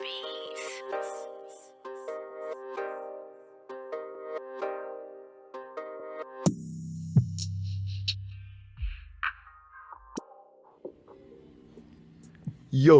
Yo,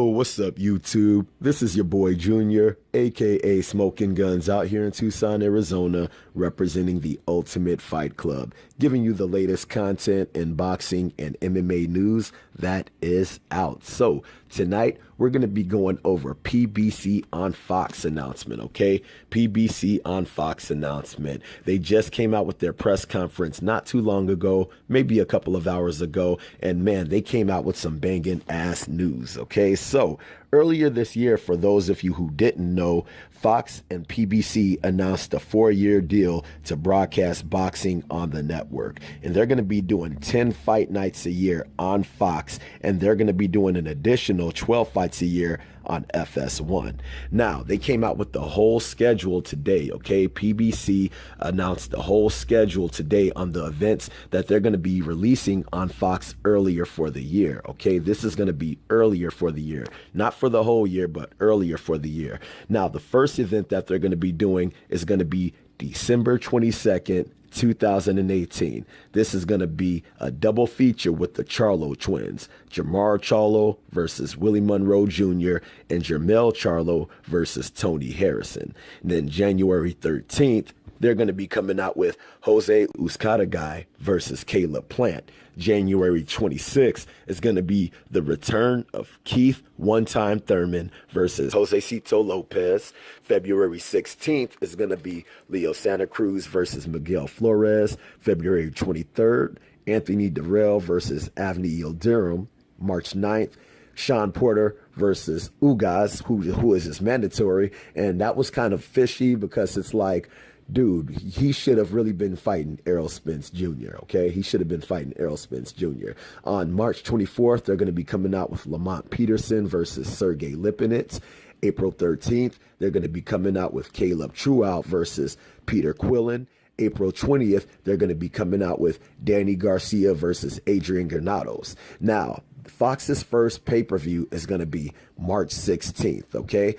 what's up, YouTube? This is your boy Junior, aka Smoking Guns, out here in Tucson, Arizona, representing the Ultimate Fight Club, giving you the latest content in boxing and MMA news that is out. So tonight we're going to be going over PBC on Fox announcement, okay? PBC on Fox announcement. They just came out with their press conference not too long ago, maybe a couple of hours ago, and man, they came out with some banging ass news, okay? So earlier this year, for those of you who didn't know, Fox and PBC announced a 4-year deal to broadcast boxing on the network. And they're going to be doing 10 fight nights a year on Fox, and they're going to be doing an additional 12 fights a year on FS1. Now, they came out with the whole schedule today, okay? PBC announced the whole schedule today on the events that they're going to be releasing on Fox earlier for the year, okay? This is going to be earlier for the year. Not for the whole year, but earlier for the year. Now, the first event that they're going to be doing is going to be December 22nd, 2018. This is going to be a double feature with the CHARLO twins, CHARLO versus Willie Monroe Jr. and CHARLO versus Tony Harrison. And then January 13th, they're going to be coming out with UZCAGUI versus Caleb Plant. January 26th is going to be the return of Keith One-Time Thurman versus Josecito Lopez. February 16th is going to be Leo Santa Cruz versus Miguel Flores. February 23rd, Anthony Durrell versus Avni Yildirim. March 9th, Shawn Porter versus Ugaz, who is his mandatory. And that was kind of fishy because it's like, dude, he should have really been fighting Errol Spence Jr., okay? He should have been fighting Errol Spence Jr. On March 24th, they're going to be coming out with Lamont Peterson versus Sergey Lipinets. April 13th, they're going to be coming out with Caleb Truout versus Peter Quillen. April 20th, they're going to be coming out with Danny Garcia versus Adrian Granados. Now, Fox's first pay-per-view is going to be March 16th, okay?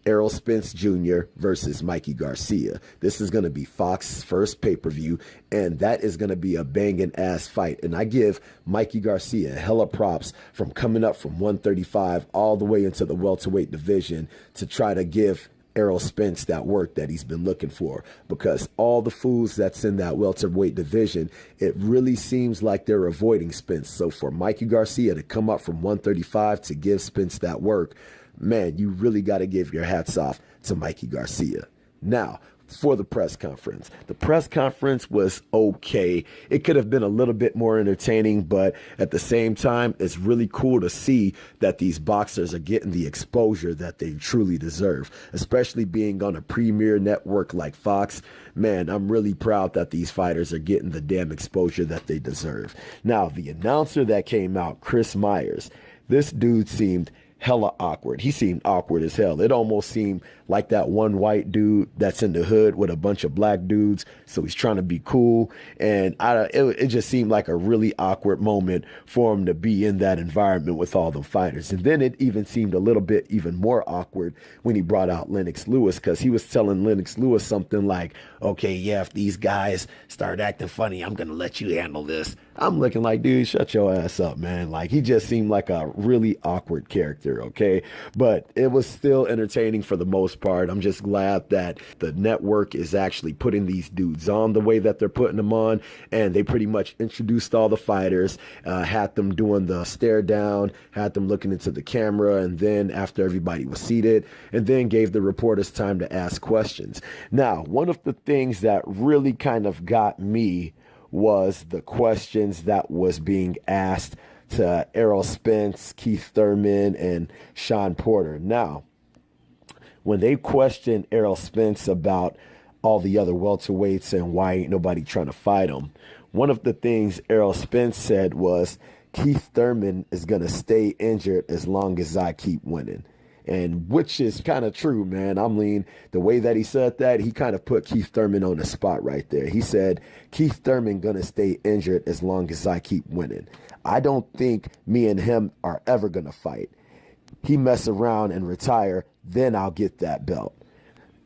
Errol Spence Jr. versus Mikey Garcia. This is going to be Fox's first pay-per-view, and that is going to be a banging ass fight. And I give Mikey Garcia hella props from coming up from 135 all the way into the welterweight division to try to give Errol Spence that work that he's been looking for, because all the fools that's in that welterweight division, it really seems like they're avoiding Spence. So for Mikey Garcia to come up from 135 to give Spence that work, man, you really got to give your hats off to Mikey Garcia. Now, for the press conference. The press conference was okay. It could have been a little bit more entertaining, but at the same time, it's really cool to see that these boxers are getting the exposure that they truly deserve, especially being on a premier network like Fox. Man, I'm really proud that these fighters are getting the damn exposure that they deserve. Now, the announcer that came out, Chris Myers, this dude seemed hella awkward. He seemed awkward as hell. It almost seemed like that one white dude that's in the hood with a bunch of black dudes. So he's trying to be cool. And it just seemed like a really awkward moment for him to be in that environment with all the fighters. And then it even seemed a little bit even more awkward when he brought out Lennox Lewis, because he was telling Lennox Lewis something like, okay, yeah, if these guys start acting funny, I'm going to let you handle this. I'm looking like, dude, shut your ass up, man. Like, he just seemed like a really awkward character, okay? But it was still entertaining for the most part. I'm just glad that the network is actually putting these dudes on the way that they're putting them on, and they pretty much introduced all the fighters, had them doing the stare down, had them looking into the camera, and then after everybody was seated, and then gave the reporters time to ask questions. Now, one of the things that really kind of got me was the questions that was being asked to Errol Spence, Keith Thurman, and Shawn Porter. Now, when they questioned Errol Spence about all the other welterweights and why ain't nobody trying to fight him, one of the things Errol Spence said was, Keith Thurman is going to stay injured as long as I keep winning. And which is kind of true, man. I mean, the way that he said that, he kind of put Keith Thurman on the spot right there. He said, Keith Thurman going to stay injured as long as I keep winning. I don't think me and him are ever going to fight. he mess around and retire, then I'll get that belt.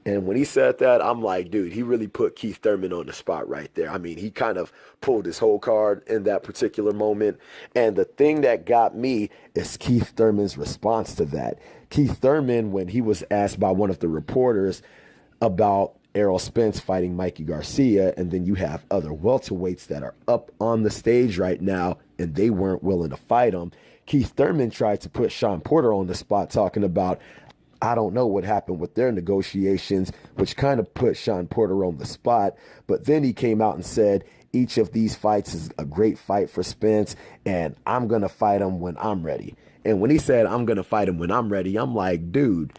And when he said that, I'm like, dude, he really put Keith Thurman on the spot right there. I mean, he kind of pulled his whole card in that particular moment. And the thing that got me is Keith Thurman's response to that. Keith Thurman, when he was asked by one of the reporters about Errol Spence fighting Mikey Garcia, and then you have other welterweights that are up on the stage right now, and they weren't willing to fight him, Keith Thurman tried to put Shawn Porter on the spot, talking about, I don't know what happened with their negotiations, which kind of put Shawn Porter on the spot. But then he came out and said, each of these fights is a great fight for Spence, and I'm going to fight him when I'm ready. And when he said, I'm going to fight him when I'm ready, I'm like, dude,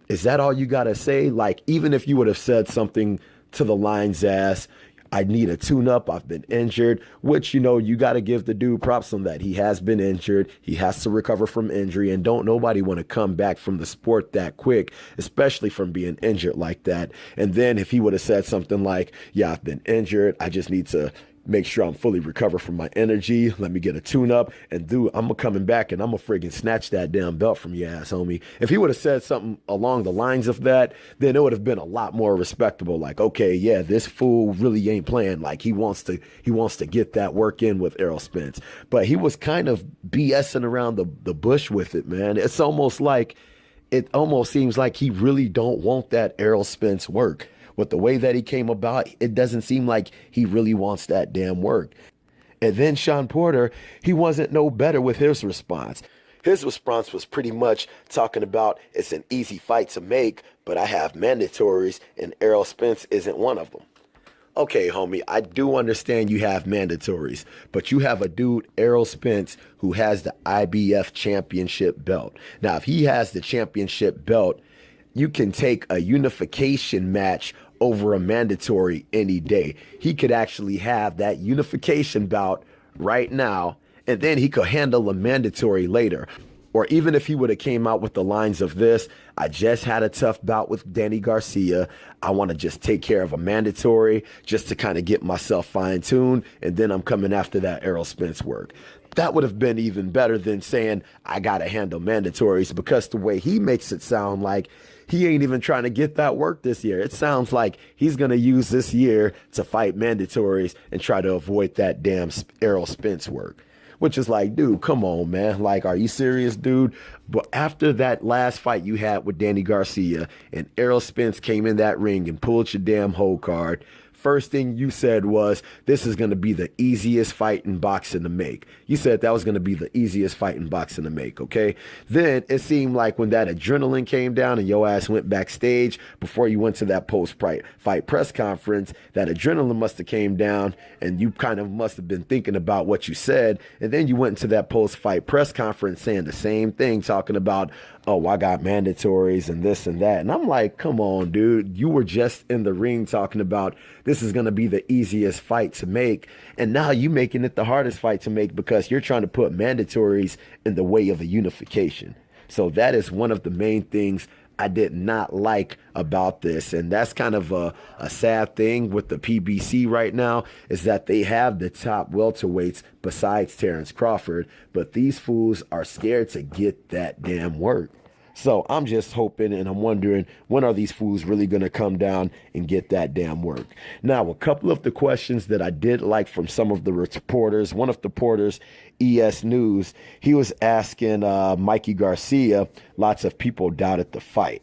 is that all you got to say? Like, even if you would have said something to the lines as, I need a tune-up, I've been injured, which, you know, you got to give the dude props on that. He has been injured. He has to recover from injury, and don't nobody want to come back from the sport that quick, especially from being injured like that. And then if he would have said something like, yeah, I've been injured, I just need to make sure I'm fully recovered from my energy. Let me get a tune-up, and dude, I'm coming back and I'm gonna friggin' snatch that damn belt from your ass, homie. If he would have said something along the lines of that, then it would have been a lot more respectable. Like, okay, yeah, this fool really ain't playing. Like, he wants to get that work in with Errol Spence. But he was kind of BSing around the bush with it, man. It's almost like, it almost seems like he really don't want that Errol Spence work. With the way that he came about, it doesn't seem like he really wants that damn work. And then Shawn Porter, he wasn't no better with his response. His response was pretty much talking about, it's an easy fight to make, but I have mandatories, and Errol Spence isn't one of them. Okay, homie, I do understand you have mandatories, but you have a dude, Errol Spence, who has the IBF championship belt. Now, if he has the championship belt, you can take a unification match over a mandatory any day. He could actually have that unification bout right now, and then he could handle a mandatory later. Or even if he would have came out with the lines of this, I just had a tough bout with Danny Garcia. I want to just take care of a mandatory just to kind of get myself fine-tuned, and then I'm coming after that Errol Spence work. That would have been even better than saying, I got to handle mandatories, because the way he makes it sound like he ain't even trying to get that work this year. It sounds like he's going to use this year to fight mandatories and try to avoid that damn Errol Spence work. Which is like, dude, come on, man. Like, are you serious, dude? But after that last fight you had with Danny Garcia and Errol Spence came in that ring and pulled your damn whole card, first thing you said was, this is going to be the easiest fight in boxing to make. You said that was going to be the easiest fight in boxing to make, okay? Then it seemed like when that adrenaline came down and your ass went backstage before you went to that post-fight press conference, that adrenaline must have came down and you kind of must have been thinking about what you said. And then you went into that post-fight press conference saying the same thing, talking about, oh, I got mandatories and this and that. And I'm like, come on, dude. You were just in the ring talking about this is going to be the easiest fight to make. And now you making it the hardest fight to make because you're trying to put mandatories in the way of a unification. So that is one of the main things I did not like about this. And that's kind of a sad thing with the PBC right now, is that they have the top welterweights besides Terrence Crawford, but these fools are scared to get that damn work. So I'm just hoping and I'm wondering, when are these fools really going to come down and get that damn work? Now, a couple of the questions that I did like from some of the reporters, one of the reporters, ES News, he was asking Mikey Garcia, lots of people doubted the fight.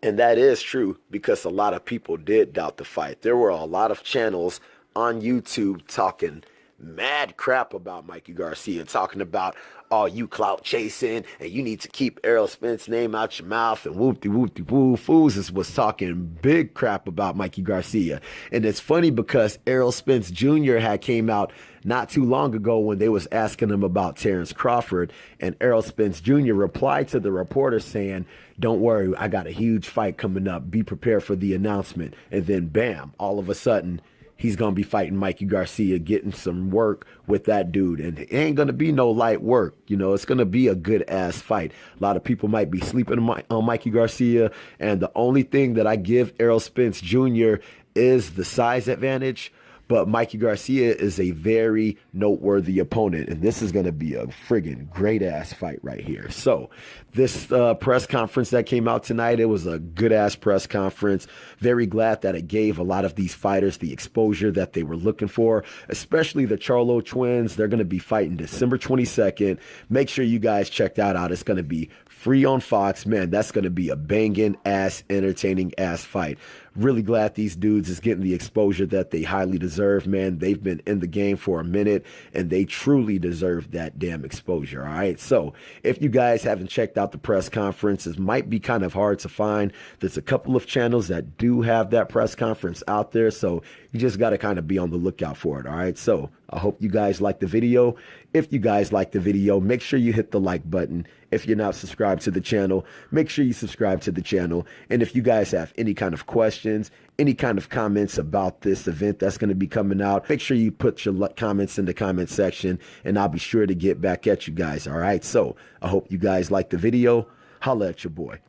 And that is true, because a lot of people did doubt the fight. There were a lot of channels on YouTube talking mad crap about Mikey Garcia, talking about, oh, you clout chasing and you need to keep Errol Spence's name out your mouth and whoop-de-whoop-de-woo. Fools was talking big crap about Mikey Garcia. And it's funny because Errol Spence Jr. had came out not too long ago when they was asking him about Terrence Crawford, and Errol Spence Jr. replied to the reporter saying, don't worry, I got a huge fight coming up. Be prepared for the announcement. And then bam, all of a sudden, he's going to be fighting Mikey Garcia, getting some work with that dude. And it ain't going to be no light work. You know, it's going to be a good-ass fight. A lot of people might be sleeping on Mikey Garcia. And the only thing that I give Errol Spence Jr. is the size advantage. But Mikey Garcia is a very noteworthy opponent, and this is going to be a friggin' great-ass fight right here. So this press conference that came out tonight, it was a good-ass press conference. Very glad that it gave a lot of these fighters the exposure that they were looking for, especially the CHARLO twins. They're going to be fighting December 22nd. Make sure you guys check that out. It's going to be free on Fox. Man, that's going to be a banging ass, entertaining ass fight. Really glad these dudes is getting the exposure that they highly deserve, man. They've been in the game for a minute, and they truly deserve that damn exposure, all right? So if you guys haven't checked out the press conference, it might be kind of hard to find. There's a couple of channels that do have that press conference out there, so you just got to kind of be on the lookout for it, all right? So I hope you guys like the video. If you guys like the video, make sure you hit the like button. If you're not subscribed to the channel, make sure you subscribe to the channel. And if you guys have any kind of questions, any kind of comments about this event that's going to be coming out, make sure you put your comments in the comment section, and I'll be sure to get back at you guys, all right? So I hope you guys like the video. Holla at your boy.